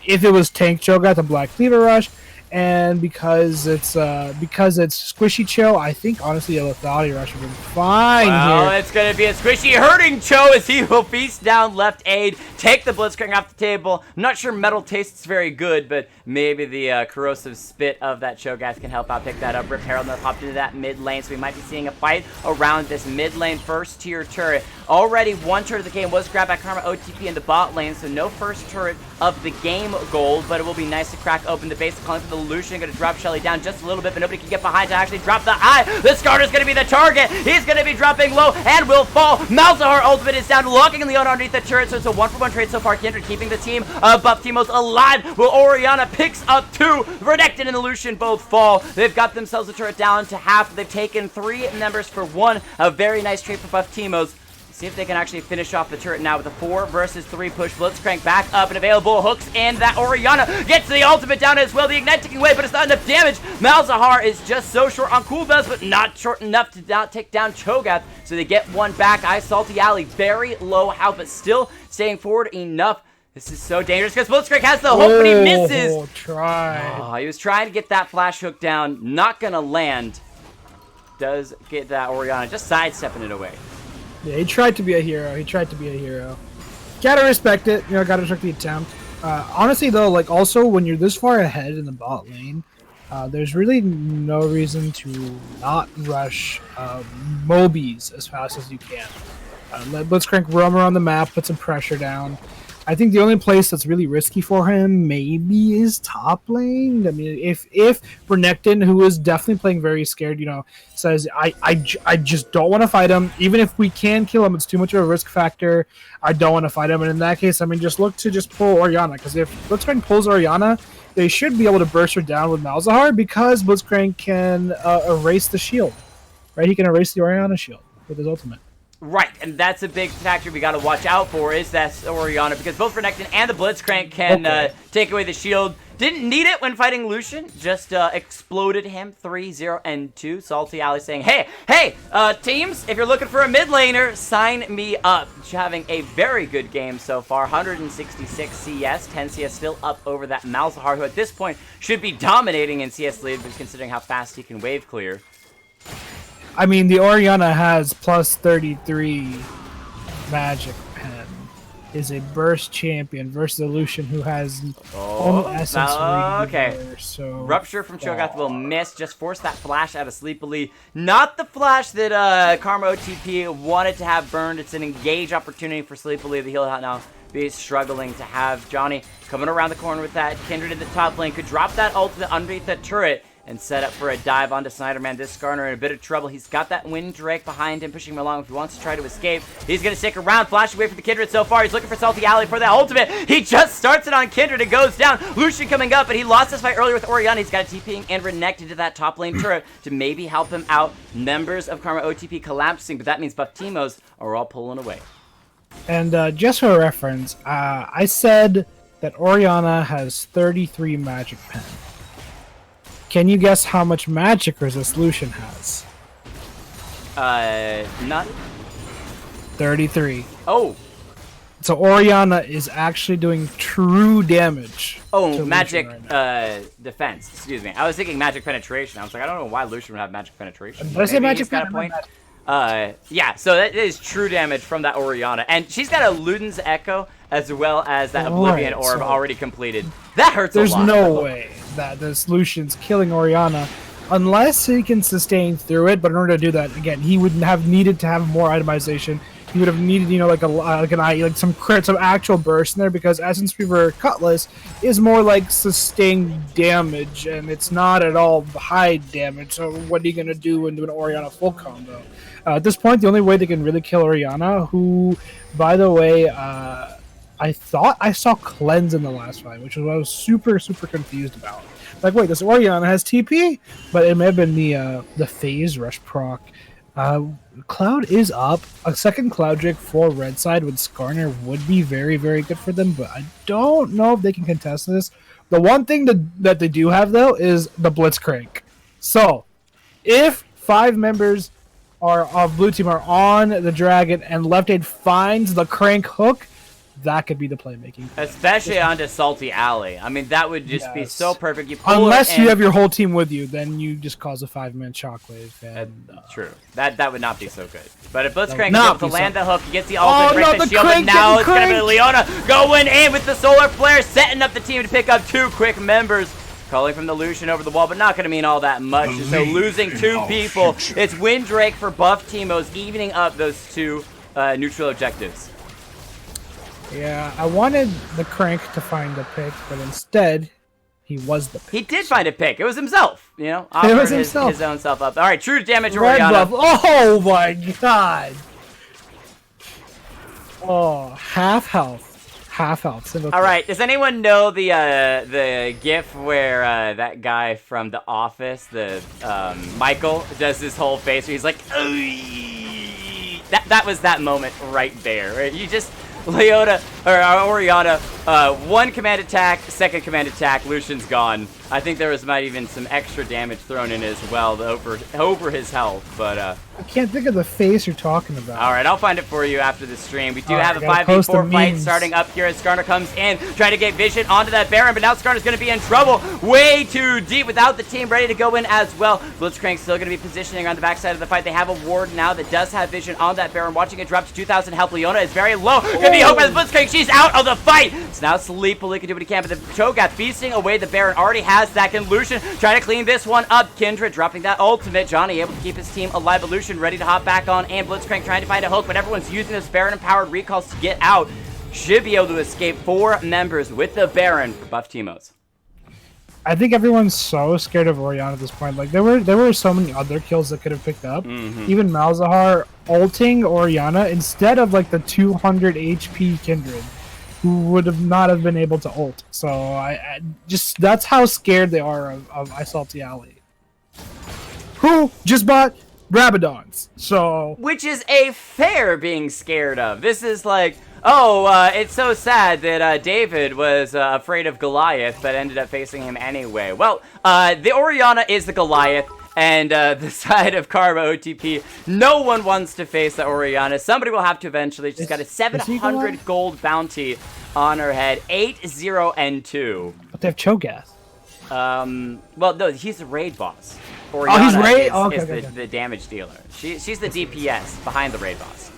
Speaker 2: if it was tank Cho'Gath a Black Cleaver rush. And because it's squishy Cho, I think honestly a lethality rush would have been fine here.
Speaker 1: It's gonna be a squishy hurting Cho as he will feast down left aid, take the Blitzcrank off the table. I'm not sure metal tastes very good, but maybe the corrosive spit of that Cho'Gath can help out pick that up. Rip Herald now popped into that mid lane, so we might be seeing a fight around this mid lane first tier turret. Already one turret of the game was grabbed by Karma OTP in the bot lane, so no first turret of the game gold, but it will be nice to crack open the base. Calling for the Lucian, gonna drop Shelly down just a little bit, but nobody can get behind to actually drop the eye. The Skarner's gonna be the target. He's gonna be dropping low and will fall. Malzahar ultimate is down, locking Leon underneath the turret, so it's a 1-for-1 trade so far. Kindred keeping the team of Buff Teemos alive. Will Orianna picks up 2. Renekton and the Lucian both fall. They've got themselves the turret down to half. They've taken 3 members for 1. A very nice trade for Buff Teemos. See if they can actually finish off the turret now with a 4 versus 3 push. Blitzcrank back up and available. Hooks in that Orianna gets the ultimate down as well. The Ignite taking away, but it's not enough damage. Malzahar is just so short on cooldowns, but not short enough to not take down Cho'Gath. So they get 1 back. Salty Alley, very low health, but still staying forward enough. This is so dangerous because Blitzcrank has the hook, but he misses. He was trying to get that flash hook down. Not going to land. Does get that Orianna, just sidestepping it away.
Speaker 2: Yeah, he tried to be a hero. Gotta respect it. Gotta respect the attempt. Honestly, though, like, also, when you're this far ahead in the bot lane, there's really no reason to not rush Mobies as fast as you can. Let Blitzcrank roam around the map, put some pressure down. I think the only place that's really risky for him maybe is top lane. I mean, if Renekton, who is definitely playing very scared, says, I just don't want to fight him. Even if we can kill him, it's too much of a risk factor. I don't want to fight him. And in that case, I mean, just look to just pull Orianna. Because if Blitzcrank pulls Orianna, they should be able to burst her down with Malzahar because Blitzcrank can erase the shield. Right? He can erase the Orianna shield with his ultimate.
Speaker 1: Right, and that's a big factor we got to watch out for is that Orianna, because both Renekton and the Blitzcrank can take away the shield. Didn't need it when fighting Lucian, just exploded him 3-0-2. Salty Alley saying, hey, teams, if you're looking for a mid laner, sign me up. Having a very good game so far, 166 CS, 10 CS still up over that Malzahar, who at this point should be dominating in CS lead, but considering how fast he can wave clear.
Speaker 2: I mean, the Orianna has plus 33 Magic Pen. Is a burst champion versus the Lucian who has essence.
Speaker 1: Okay.
Speaker 2: So
Speaker 1: Rupture from Cho'Gath will miss. Just force that flash out of Sleepily. Not the flash that Karma OTP wanted to have burned. It's an engage opportunity for Sleepily. The heal now be struggling to have Johnny coming around the corner with that. Kindred in the top lane could drop that ultimate underneath the turret and set up for a dive onto Snyderman. This Skarner in a bit of trouble. He's got that Wind Drake behind him, pushing him along if he wants to try to escape. He's going to stick around, flash away from the Kindred so far. He's looking for Salty Alley for that ultimate. He just starts it on Kindred. It goes down. Lucian coming up, but he lost this fight earlier with Orianna. He's got a TPing and Renekton to that top lane turret to maybe help him out. Members of Karma OTP collapsing, but that means Buff Teemos are all pulling away.
Speaker 2: And just for reference, I said that Orianna has 33 Magic Pen. Can you guess how much magic resist Lucian has?
Speaker 1: None.
Speaker 2: 33.
Speaker 1: Oh.
Speaker 2: So Orianna is actually doing true damage.
Speaker 1: Oh, magic defense. Excuse me. I was thinking magic penetration. I was like, I don't know why Lucian would have magic penetration.
Speaker 2: Did I say magic
Speaker 1: point? Yeah, so that is true damage from that Orianna. And she's got a Luden's Echo as well as that Oblivion Orb already completed. That hurts a lot.
Speaker 2: There's no way that this Lucian's killing Orianna unless he can sustain through it. But in order to do that, again, he would have needed to have more itemization. he would have needed, you know, like some actual burst in there, because Essence Reaver Cutlass is more like sustained damage, and it's not at all high damage. So what are you gonna do into an Orianna full combo? At this point, the only way they can really kill Orianna, who, by the way, I thought I saw Cleanse in the last fight, which was what I was super confused about. Like, wait, this Orianna has TP, but it may have been the phase rush proc. Cloud is up. A second Cloud Drake for red side with Skarner would be very good for them, but I don't know if they can contest this. The one thing that they do have, though, is the Blitzcrank. So, if 5 members of blue team are on the dragon and left aid finds the crank hook, that could be the playmaking.
Speaker 1: Especially onto Salty Alley. I mean, that would just be so perfect. You pull
Speaker 2: Unless you have your whole team with you, then you just cause a 5-man shockwave. And,
Speaker 1: true. That would not be so good. But if Blitzcrank is able to land the hook, he gets the ultimate, breaks the shield, and now it's going to be Leona going in with the Solar Flare, setting up the team to pick up 2 quick members. Calling from the Lucian over the wall, but not going to mean all that much. So losing 2 people. It's Windrake for buff Teemos, evening up those 2 neutral objectives.
Speaker 2: Yeah, I wanted the crank to find the pick, but instead, he was the pick.
Speaker 1: He did find a pick. It was himself, you know?
Speaker 2: It was himself.
Speaker 1: His own self up. All right, true damage,
Speaker 2: Red
Speaker 1: Orianna.
Speaker 2: buff. Oh my god. Oh, half health. Half health.
Speaker 1: All right, does anyone know the gif where that guy from The Office, Michael, does this whole face where he's like, that was that moment right there. Right? You just... Leona, or Orianna, 1 command attack, 2nd command attack, Lucian's gone. I think there might even some extra damage thrown in as well over his health, but
Speaker 2: I can't think of the face you're talking about.
Speaker 1: All right, I'll find it for you after the stream. We do have a 5v4 fight starting up here as Skarner comes in, trying to get vision onto that Baron, but now Skarner's going to be in trouble. Way too deep without the team ready to go in as well. Blitzcrank's still going to be positioning on the backside of the fight. They have a ward now that does have vision on that Baron. Watching it drop to 2,000 health. Leona is very low. Going to be hoped by the Blitzcrank. She's out of the fight. It's now Sleepily can do what he can, but the Cho'Gath feasting away the Baron already has that. And Lucian trying to clean this one up. Kindred dropping that ultimate. Johnny able to keep his team alive, but Lucian ready to hop back on, and Blitzcrank trying to find a hook, but everyone's using this Baron-empowered recalls to get out. Should be able to escape 4 members with the Baron for buff Teemos.
Speaker 2: I think everyone's so scared of Orianna at this point. Like, there were so many other kills that could have picked up. Even Malzahar ulting Orianna instead of, like, the 200 HP Kindred, who would have not have been able to ult. So, I just, that's how scared they are of Isalti Alley. Who just bought Rabadons, so...
Speaker 1: Which is a fair being scared of. This is like, oh, it's so sad that David was afraid of Goliath, but ended up facing him anyway. Well, the Orianna is the Goliath, and the side of Karma OTP, no one wants to face the Orianna. Somebody will have to eventually. She's got a 700 gold bounty on her head, 8-0-2.
Speaker 2: But they have Cho'Gath.
Speaker 1: Well, no, he's the raid boss.
Speaker 2: Orianna he's raid?
Speaker 1: Is the damage dealer. She's the DPS behind the raid boss.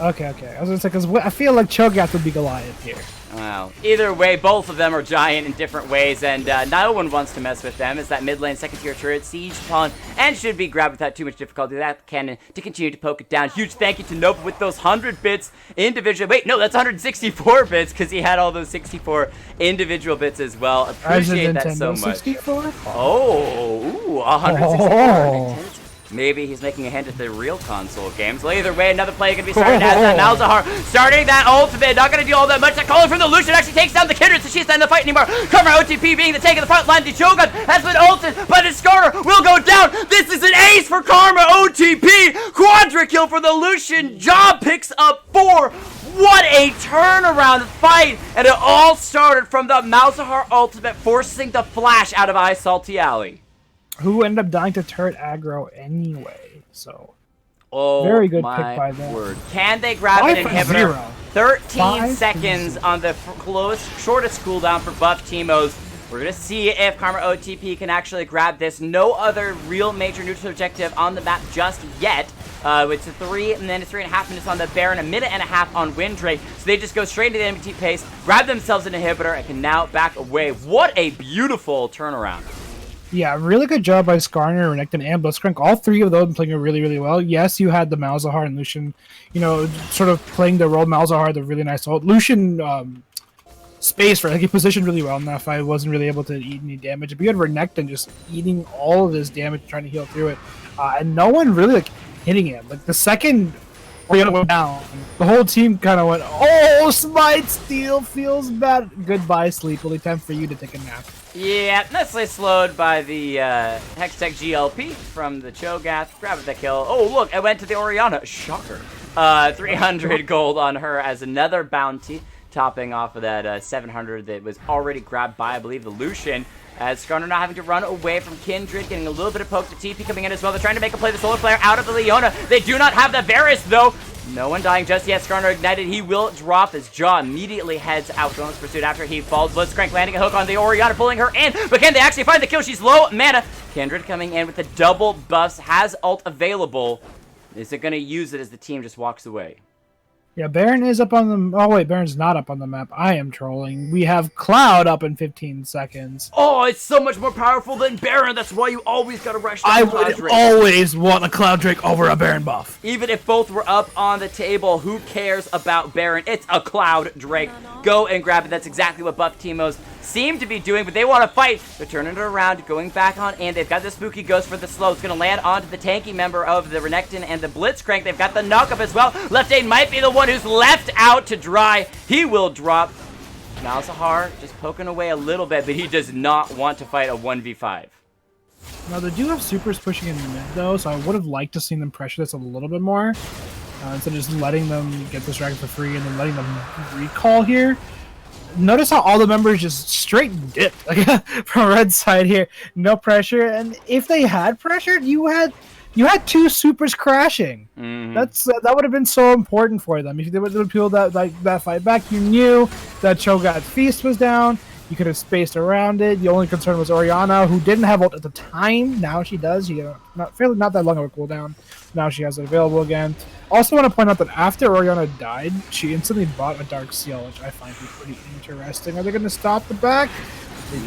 Speaker 2: Okay. I was gonna say, because I feel like Cho'Gath would be Goliath here.
Speaker 1: Well, either way, both of them are giant in different ways, and no one wants to mess with them. As that mid lane second tier turret siege upon and should be grabbed without too much difficulty. That cannon to continue to poke it down. Huge thank you to Nova with those 100 bits individual. Wait, no, that's 164 bits because he had all those 64 individual bits as well. Appreciate that so much.
Speaker 2: 64?
Speaker 1: Oh, ooh, 164.
Speaker 2: Oh.
Speaker 1: Maybe he's making a hint at the real console games. Well, either way, another play going to be started as that Malzahar starting that ultimate. Not going to do all that much. That calling from the Lucian actually takes down the Kindred, so she's not in the fight anymore. Karma OTP being the tank of the front line. The Cho'Gath has been ulted, but his Skarner will go down. This is an ace for Karma OTP. Quadra kill for the Lucian. Job picks up 4. What a turnaround fight! And it all started from the Malzahar ultimate forcing the flash out of Isalti Alley.
Speaker 2: Who ended up dying to turret aggro anyway, so...
Speaker 1: Oh,
Speaker 2: very good pick by them.
Speaker 1: Word. Can they grab an inhibitor? 13 seconds on the shortest cooldown for buff Teemos. We're going to see if Karma OTP can actually grab this. No other real major neutral objective on the map just yet. It's 3 minutes, 3.5 minutes on the Baron, 1.5 minutes on Windrake. So they just go straight into the MT pace, grab themselves an inhibitor, and can now back away. What a beautiful turnaround.
Speaker 2: Yeah, really good job by Skarner, Renekton, and Blitzcrank. All three of those playing really, really well. Yes, you had the Malzahar and Lucian, sort of playing the role. Malzahar, the really nice ult. Lucian, space for, like, he positioned really well in that fight. Wasn't really able to eat any damage. But you had Renekton just eating all of his damage, trying to heal through it. And no one really, like, hitting him. Like, the second Oriana went down, the whole team kind of went, oh, Smite Steel feels bad. Goodbye, sleep. Only time for you to take a nap.
Speaker 1: Yeah, nicely slowed by the Hextech GLP from the Cho'Gath. Grabbed the kill. Oh, look, it went to the Oriana. Shocker. 300 gold on her as another bounty, topping off of that 700 that was already grabbed by, I believe, the Lucian. As Skarner now having to run away from Kindred, getting a little bit of poke to TP coming in as well. They're trying to make a play the Solar Flare out of the Leona. They do not have the Varus, though. No one dying just yet. Skarner ignited. He will drop. His jaw immediately heads out. Gone's pursuit after he falls. Blitzcrank landing a hook on the Oriana, pulling her in. But can they actually find the kill? She's low mana. Kindred coming in with the double buffs. Has ult available. Is it going to use it as the team just walks away?
Speaker 2: Yeah, Baron is up on the... Oh, wait, Baron's not up on the map. I am trolling. We have Cloud up in 15 seconds.
Speaker 1: Oh, it's so much more powerful than Baron. That's why you always got to rush down
Speaker 2: I
Speaker 1: Cloud
Speaker 2: would
Speaker 1: Drake.
Speaker 2: always want a Cloud Drake over a Baron buff.
Speaker 1: Even if both were up on the table, who cares about Baron? It's a Cloud Drake. Go and grab it. That's exactly what Buff Teemos seem to be doing, but they want to fight. They're turning it around, going back on, and they've got the Spooky Ghost for the slow. It's going to land onto the tanky member of the Renekton and the Blitzcrank. They've got the knockup as well. Left Aid might be the one who's left out to dry. He will drop. Malzahar just poking away a little bit, but he does not want to fight a 1v5.
Speaker 2: Now, they do have supers pushing in mid, though, so I would have liked to see them pressure this a little bit more. Instead of just letting them get this dragon for free and then letting them recall here. Notice how all the members just straight dipped, like, from red side here. No pressure, and if they had pressured, you had two supers crashing. That would have been so important for them. If they would have peeled that fight back, you knew that Cho'Gath Feast was down. You could have spaced around it. The only concern was Oriana, who didn't have ult at the time. Now she does. She not that long of a cooldown. Now she has it available again. Also want to point out that after Oriana died, she instantly bought a Dark Seal, which I find to be pretty interesting. Are they going to stop the back?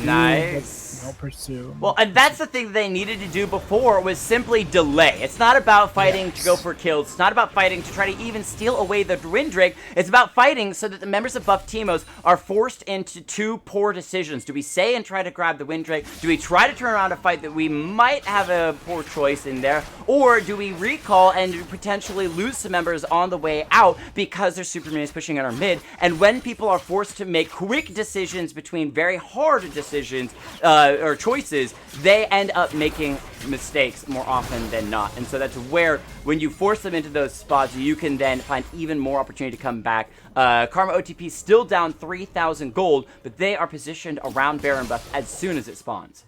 Speaker 1: Nice.
Speaker 2: No pursue.
Speaker 1: Well, and that's the thing they needed to do before, was simply delay. It's not about fighting to go for kills. It's not about fighting to try to even steal away the Windrake. It's about fighting so that the members of Buff Teemos are forced into two poor decisions. Do we stay and try to grab the Windrake? Do we try to turn around a fight that we might have a poor choice in there? Or do we recall and potentially lose some members on the way out because their Superman is pushing on our mid? And when people are forced to make quick decisions between very hard decisions, or choices, they end up making mistakes more often than not. And so that's where, when you force them into those spots, you can then find even more opportunity to come back. Karma OTP still down 3,000 gold, but they are positioned around Baron buff as soon as it spawns.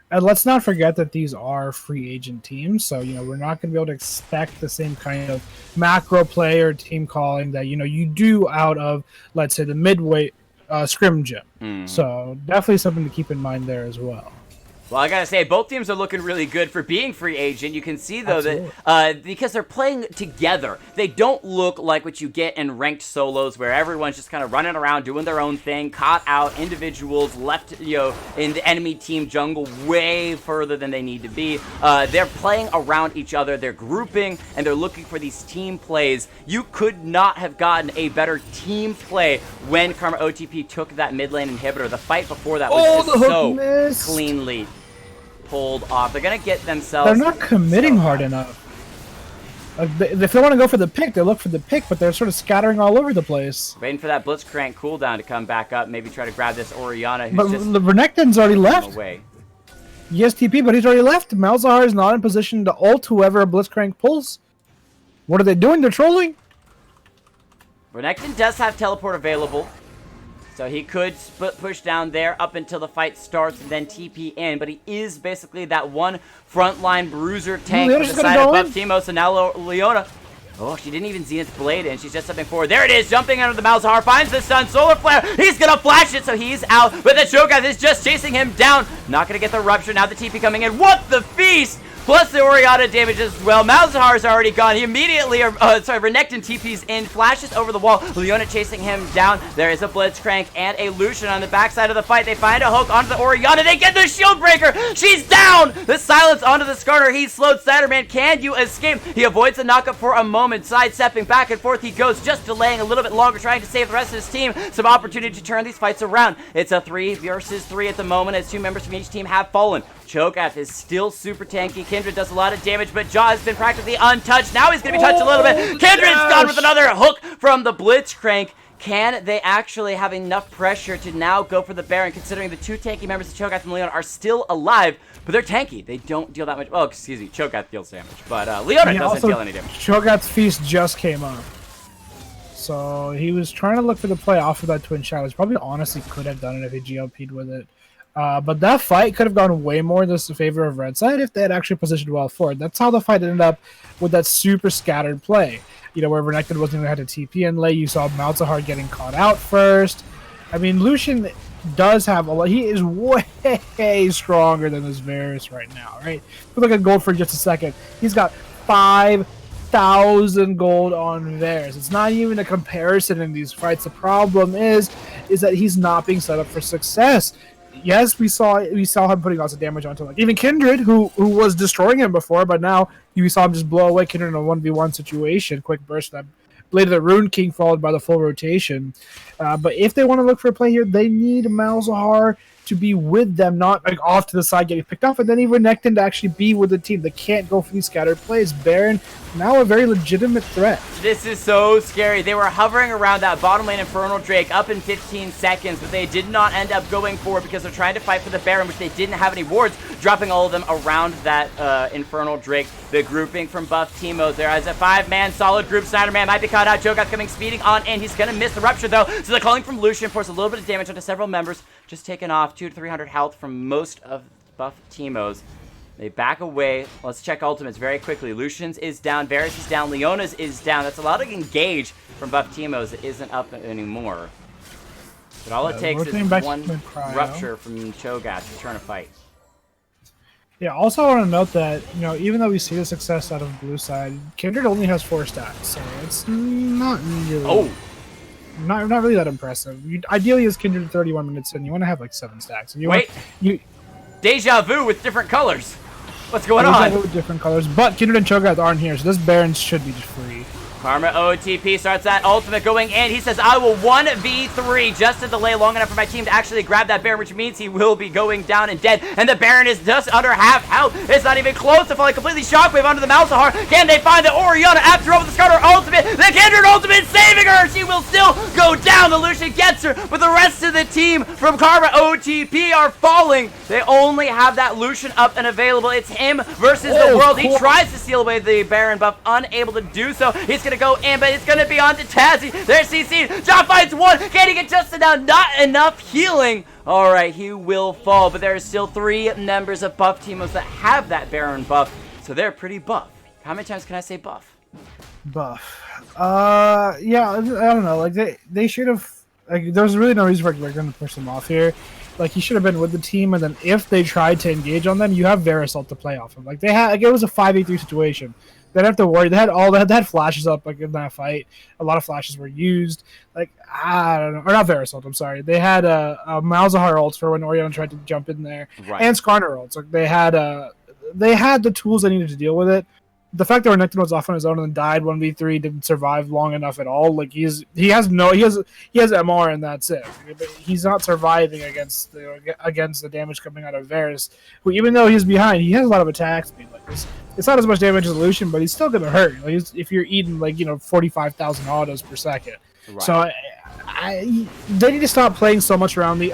Speaker 2: And let's not forget that these are free agent teams, so we're not going to be able to expect the same kind of macro play or team calling that you do out of, let's say, the midway scrim gym. So definitely something to keep in mind there as well.
Speaker 1: Well, I gotta say, both teams are looking really good for being free agent. You can see, though, that because they're playing together, they don't look like what you get in ranked solos, where everyone's just kind of running around doing their own thing, caught out, individuals left, in the enemy team jungle way further than they need to be. They're playing around each other, they're grouping, and they're looking for these team plays. You could not have gotten a better team play when Karma OTP took that mid lane inhibitor. The fight before that was just so cleanly pulled off. They're gonna get themselves.
Speaker 2: They're not committing hard enough. If they want to go for the pick, they look for the pick, but they're sort of scattering all over the place.
Speaker 1: Waiting for that Blitzcrank cooldown to come back up. Maybe try to grab this Oriana. Who's
Speaker 2: but
Speaker 1: just
Speaker 2: the Renekton's already left.
Speaker 1: Away.
Speaker 2: Yes, TP, but he's already left. Malzahar is not in position to ult whoever Blitzcrank pulls. What are they doing? They're trolling.
Speaker 1: Renekton does have teleport available, so he could push down there up until the fight starts and then TP in, but he is basically that one frontline bruiser tank for the side of Buff Teemos, and now Leona. Oh, she didn't even Zenith's Blade in. She's just stepping forward. There it is, jumping under the Malzahar, finds the stun, Solar Flare. He's going to flash it, so he's out, but the Cho'Gath is just chasing him down. Not going to get the Rupture. Now the TP coming in. What the feast? plus the Orianna damage as well. Malzahar's already gone. He immediately, Renekton TP's in, flashes over the wall. Leona chasing him down. There is a Blitzcrank and a Lucian on the backside of the fight. They find a hook onto the Orianna. They get the shield breaker. She's down. The silence onto the Skarner. He slowed Satterman. Can you escape? He avoids the knockup for a moment. Sidestepping back and forth he goes, just delaying a little bit longer, trying to save the rest of his team some opportunity to turn these fights around. It's a 3 versus 3 at the moment as 2 members from each team have fallen. Cho'Gath is still super tanky. Kindred does a lot of damage, but Jaw has been practically untouched. Now he's going to be touched a little bit. Kindred's gone with another hook from the Blitzcrank. Can they actually have enough pressure to now go for the Baron, considering the 2 tanky members of Cho'Gath and Leona are still alive, but they're tanky. They don't deal that much. Oh, excuse me. Cho'Gath deals damage, but Leona doesn't deal any damage.
Speaker 2: Cho'Gath's feast just came up. So he was trying to look for the play off of that Twin Shadows. Probably honestly could have done it if he GLP'd with it. But that fight could have gone way more in the favor of Red Side if they had actually positioned well for it. That's how the fight ended up with that super scattered play. You know, where Renekton wasn't even had a TP in late. You saw Malzahar getting caught out first. I mean, Lucian does have a lot. He is way stronger than this Varus right now, right? Look at gold for just a second. He's got 5,000 gold on Varus. It's not even a comparison in these fights. The problem is that he's not being set up for success. Yes, we saw him putting lots of damage onto like even Kindred, who was destroying him before, but now you saw him just blow away Kindred in a 1v1 situation. Quick burst that Blade of the Rune King followed by the full rotation. But if they want to look for a play here, they need Malzahar to be with them, not like off to the side getting picked off, and then even Renekton to actually be with the team. They can't go for these scattered plays. Baron, now a very legitimate threat.
Speaker 1: This is so scary. They were hovering around that bottom lane Infernal Drake up in 15 seconds, but they did not end up going for it because they're trying to fight for the Baron, which they didn't have any wards, dropping all of them around that Infernal Drake. The grouping from Buff Teemos there as a 5-man solid group. Snyderman might be caught out. Cho'Gath coming speeding on in. He's going to miss the rupture though, so they're calling from Lucian, force a little bit of damage onto several members, just taken off 200 to 300 health from most of Buff Teemos. They back away. Let's check ultimates very quickly. Lucian's is down. Varus is down. Leona's is down. That's a lot of engage from Buff Teemos. It isn't up anymore. But all it takes is one rupture from Cho'Gath to turn a fight.
Speaker 2: Yeah, also I want to note that, you know, even though we see the success out of blue side, Kindred only has 4 stats, so it's not really, not really that impressive. Ideally, as Kindred 31 minutes in, you want to have like 7 stacks. And
Speaker 1: Deja vu with different colors. What's going on?
Speaker 2: With different colors, but Kindred and Cho'Gath aren't here, so this Baron should be just free.
Speaker 1: Karma OTP starts that ultimate going in. He says, I will 1v3 just to delay long enough for my team to actually grab that Baron, which means he will be going down and dead. And the Baron is just under half health. It's not even close to falling completely. Shockwave onto the Malzahar. Can they find the Orianna after over the Skarner ultimate? The Kindred ultimate saving her. She will still go down. The Lucian gets her, but the rest of the team from Karma OTP are falling. They only have that Lucian up and available. It's him versus the world. He tries to steal away the Baron buff, unable to do so. He's going to go in, but it's going to be on to Tazzy. There's CC. John finds one. Can he get just enough? Not enough healing. All right, he will fall, but there are still 3 members of Buff Teemos that have that Baron buff, so they're pretty buff. How many times can I say buff?
Speaker 2: Buff. Yeah, I don't know. Like they should have. Like, there's really no reason for we're going to push them off here. Like, he should have been with the team, and then if they tried to engage on them, you have Varus ult to play off of. Like, they had, like, it was a 5v3 situation. They didn't have to worry. They had flashes up like in that fight. A lot of flashes were used. Like, I don't know, or not Varus ult. I'm sorry. They had a Malzahar ult for when Orianna tried to jump in there, right. And Skarner ults. Like, they had the tools they needed to deal with it. The fact that Renekton was off on his own and then died 1v3, didn't survive long enough at all. Like, he has MR and that's it. But he's not surviving against the damage coming out of Varus, who, even though he's behind, he has a lot of attack speed. Like, it's not as much damage as Lucian, but he's still gonna hurt. Like, if you're eating 45,000 autos per second. Right. So they need to stop playing so much around the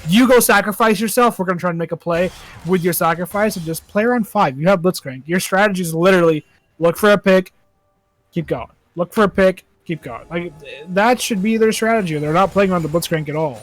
Speaker 2: you go sacrifice yourself. We're going to try and make a play with your sacrifice and just play around 5. You have Blitzcrank. Your strategy is literally look for a pick, keep going. Look for a pick, keep going. Like, that should be their strategy. They're not playing around the Blitzcrank at all.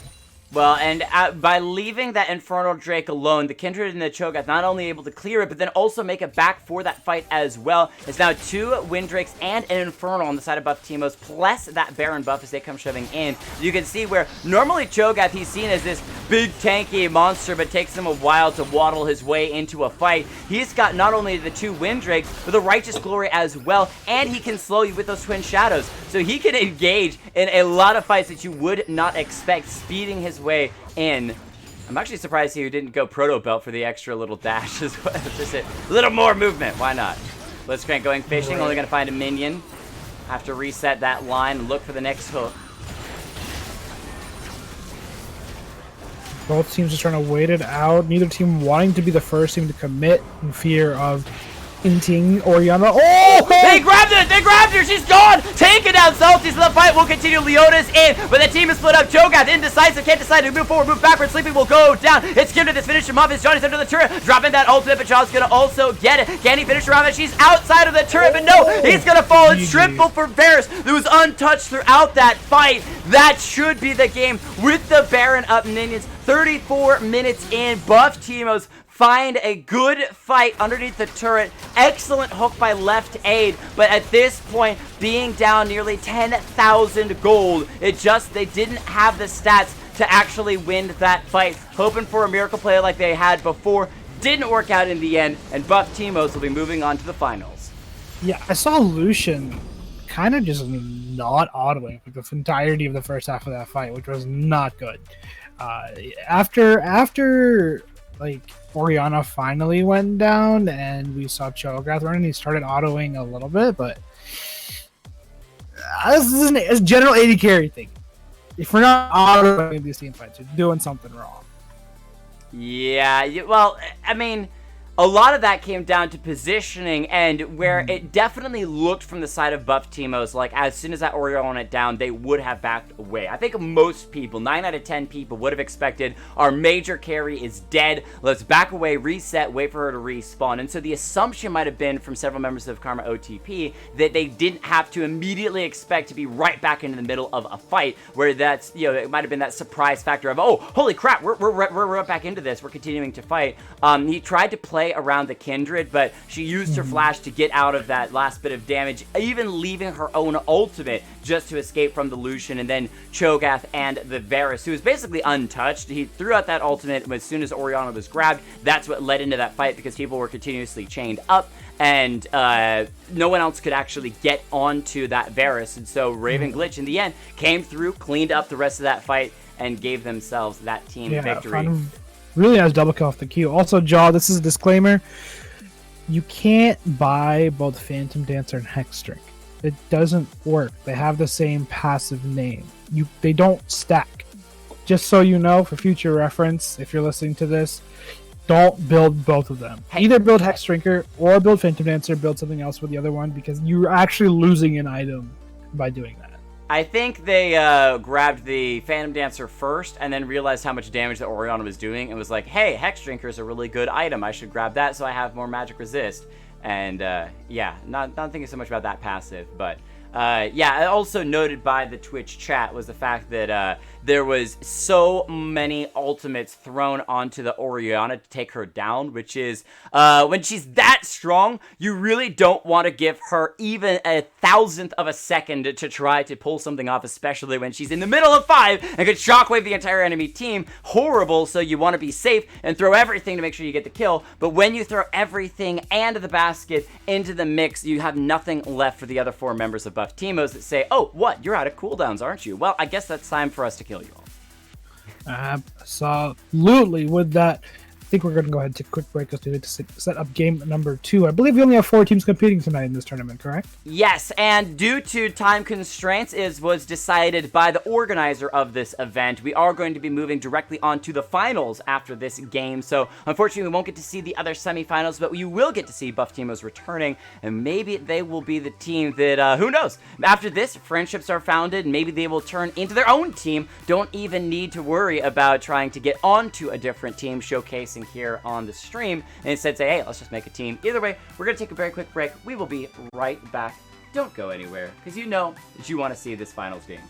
Speaker 1: Well, and by leaving that Infernal Drake alone, the Kindred and the Cho'Gath not only able to clear it, but then also make it back for that fight as well. It's now 2 Wind Drakes and an Infernal on the side of buff Teemos, plus that Baron buff as they come shoving in. You can see where normally Cho'Gath, he's seen as this big tanky monster, but takes him a while to waddle his way into a fight. He's got not only the 2 Wind Drakes, but the Righteous Glory as well, and he can slow you with those Twin Shadows. So he can engage in a lot of fights that you would not expect, speeding his way in. I'm actually surprised he didn't go Proto Belt for the extra little dash as well. Just a little more movement. Why not? Blitzcrank going fishing, only going to find a minion. Have to reset that line and look for the next hook.
Speaker 2: Both teams just trying to wait it out. Neither team wanting to be the first team to commit in fear of inting Orianna. Oh!
Speaker 1: They grabbed it! They grabbed her! She's gone! Taking down Salty, so the fight will continue. Leona's in, but the team is split up. Cho'Gath indecisive, can't decide to move forward, move backward. Sleeping will go down. It's Kindred that's finished him off as Johnny's under the turret, dropping that ultimate, but John's gonna also get it. Can he finish her off? She's outside of the turret, but no, he's gonna fall. It's triple for Varus, who was untouched throughout that fight. That should be the game with the Baron up minions. 34 minutes in, buff Teemos find a good fight underneath the turret. Excellent hook by left aid, but at this point, being down nearly 10,000 gold, they didn't have the stats to actually win that fight. Hoping for a miracle play like they had before, didn't work out in the end, and buff Teemos will be moving on to the finals.
Speaker 2: Yeah, I saw Lucian kind of just not auditing for the entirety of the first half of that fight, which was not good. After like Orianna finally went down and we saw Cho'Gath running, he started autoing a little bit, but this is a general AD carry thing. If we're not autoing these team fights, you're doing something wrong.
Speaker 1: Yeah, well, I mean, a lot of that came down to positioning, and where it definitely looked from the side of buff Teemos, like as soon as that Orianna went down, they would have backed away. I think most people, 9 out of 10 people, would have expected our major carry is dead. Let's back away, reset, wait for her to respawn. And so the assumption might have been from several members of Karma OTP that they didn't have to immediately expect to be right back into the middle of a fight, where that's, you know, it might have been that surprise factor of, oh, holy crap, we're right back into this, we're continuing to fight. He tried to play around the Kindred, but she used her flash to get out of that last bit of damage, even leaving her own ultimate just to escape from the Lucian, and then Cho'Gath and the Varus, who was basically untouched. He threw out that ultimate as soon as Orianna was grabbed. That's what led into that fight, because people were continuously chained up, and no one else could actually get onto that Varus, and so Raven Glitch in the end came through, cleaned up the rest of that fight, and gave themselves that team victory.
Speaker 2: Really nice double kill off the Q. Also, Jaw, this is a disclaimer. You can't buy both Phantom Dancer and Hex Drink. It doesn't work. They have the same passive name. They don't stack. Just so you know, for future reference, if you're listening to this, don't build both of them. Either build Hex Drinker or build Phantom Dancer, build something else with the other one, because you're actually losing an item by doing that.
Speaker 1: I think they grabbed the Phantom Dancer first and then realized how much damage that Orianna was doing and was like, hey, Hex Drinker is a really good item. I should grab that so I have more magic resist. And yeah, not thinking so much about that passive, but yeah, also noted by the Twitch chat was the fact that there was so many ultimates thrown onto the Orianna to take her down, which is when she's that strong, you really don't want to give her even a 1,000th of a second to try to pull something off, especially when she's in the middle of 5 and could shockwave the entire enemy team. Horrible, so you want to be safe and throw everything to make sure you get the kill, but when you throw everything and the basket into the mix, you have nothing left for the other 4 members of buff Teemos that say, oh, what, you're out of cooldowns, aren't you? Well, I guess that's time for us to kill you all.
Speaker 2: Absolutely. With that, I think we're going to go ahead and take a quick break to set up game number 2. I believe we only have 4 teams competing tonight in this tournament, correct?
Speaker 1: Yes, and due to time constraints, was decided by the organizer of this event. We are going to be moving directly on to the finals after this game, so unfortunately we won't get to see the other semifinals, but you will get to see buff Teemos returning, and maybe they will be the team that, who knows? After this, friendships are founded, maybe they will turn into their own team. Don't even need to worry about trying to get onto a different team, showcasing here on the stream, and instead say, hey, let's just make a team. Either way, we're going to take a very quick break. We will be right back. Don't go anywhere, because you know that you want to see this finals game.